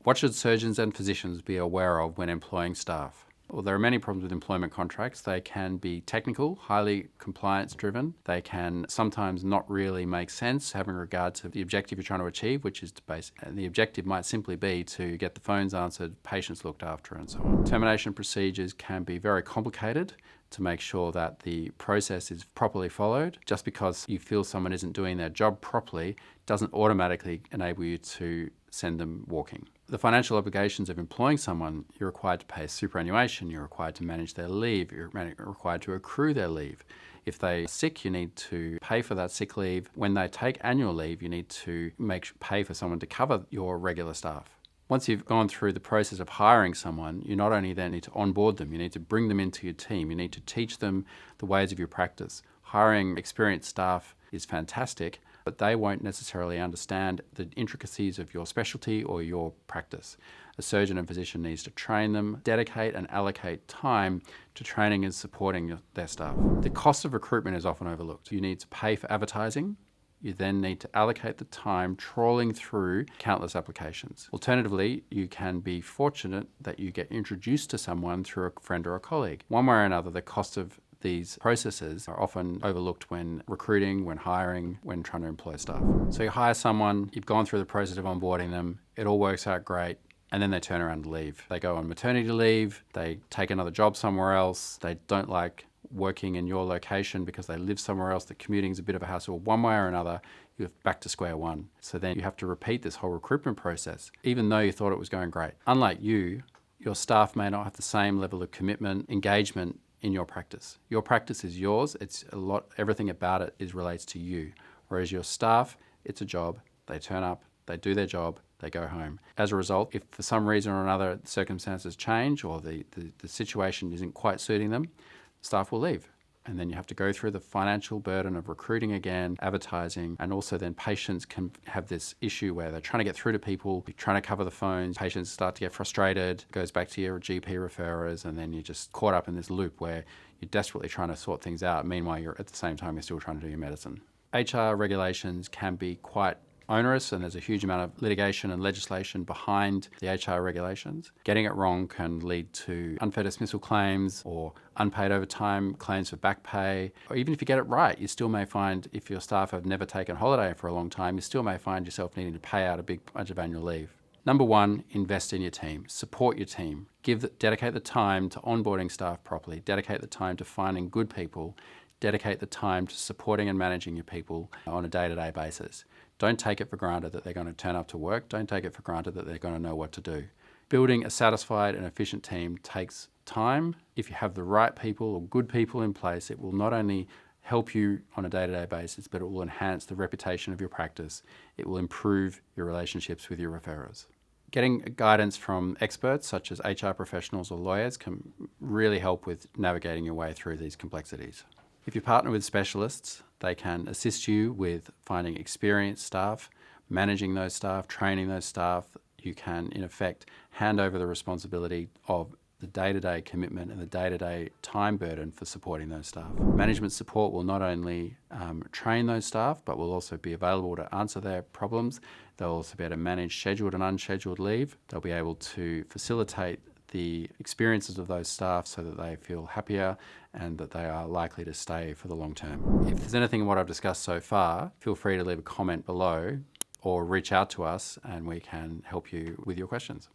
What should surgeons and physicians be aware of when employing staff? Well, there are many problems with employment contracts. They can be technical, highly compliance driven. They can sometimes not really make sense having regard to the objective you're trying to achieve, which is the objective might simply be to get the phones answered, patients looked after, and so on. Termination procedures can be very complicated to make sure that the process is properly followed. Just because you feel someone isn't doing their job properly doesn't automatically enable you to send them walking. The financial obligations of employing someone, you're required to pay superannuation, you're required to manage their leave, you're required to accrue their leave. If they're sick, you need to pay for that sick leave. When they take annual leave, you need to pay for someone to cover your regular staff. Once you've gone through the process of hiring someone, you not only then need to onboard them, you need to bring them into your team, you need to teach them the ways of your practice. Hiring experienced staff is fantastic, but they won't necessarily understand the intricacies of your specialty or your practice. A surgeon and physician needs to train them, dedicate and allocate time to training and supporting their staff. The cost of recruitment is often overlooked. You need to pay for advertising. You then need to allocate the time trawling through countless applications. Alternatively, you can be fortunate that you get introduced to someone through a friend or a colleague. One way or another, the cost of these processes are often overlooked when recruiting, when hiring, when trying to employ staff. So you hire someone, you've gone through the process of onboarding them, it all works out great, and then they turn around and leave. They go on maternity leave, they take another job somewhere else, they don't like working in your location because they live somewhere else, the commuting's a bit of a hassle. One way or another, you're back to square one. So then you have to repeat this whole recruitment process, even though you thought it was going great. Unlike you, your staff may not have the same level of commitment, engagement in your practice. Your practice is yours. Everything about it relates to you. Whereas your staff, it's a job. They turn up, they do their job, they go home. As a result, if for some reason or another circumstances change or the situation isn't quite suiting them, staff will leave. And then you have to go through the financial burden of recruiting again, advertising, and also then patients can have this issue where they're trying to get through to people, you're trying to cover the phones, patients start to get frustrated, it goes back to your GP referrers, and then you're just caught up in this loop where you're desperately trying to sort things out. Meanwhile, at the same time, you're still trying to do your medicine. HR regulations can be quite onerous, and there's a huge amount of litigation and legislation behind the HR regulations. Getting it wrong can lead to unfair dismissal claims or unpaid overtime claims for back pay. Or even if you get it right, you still may find, if your staff have never taken holiday for a long time, you still may find yourself needing to pay out a big bunch of annual leave. Number one, invest in your team. Support your team. Dedicate the time to onboarding staff properly. Dedicate the time to finding good people. Dedicate the time to supporting and managing your people on a day-to-day basis. Don't take it for granted that they're going to turn up to work. Don't take it for granted that they're going to know what to do. Building a satisfied and efficient team takes time. If you have the right people or good people in place, it will not only help you on a day-to-day basis, but it will enhance the reputation of your practice. It will improve your relationships with your referrers. Getting guidance from experts such as HR professionals or lawyers can really help with navigating your way through these complexities. If you partner with specialists, they can assist you with finding experienced staff, managing those staff, training those staff. You can, in effect, hand over the responsibility of the day-to-day commitment and the day-to-day time burden for supporting those staff. Management support will not only train those staff, but will also be available to answer their problems. They'll also be able to manage scheduled and unscheduled leave. They'll be able to facilitate the experiences of those staff so that they feel happier and that they are likely to stay for the long term. If there's anything in what I've discussed so far, feel free to leave a comment below or reach out to us and we can help you with your questions.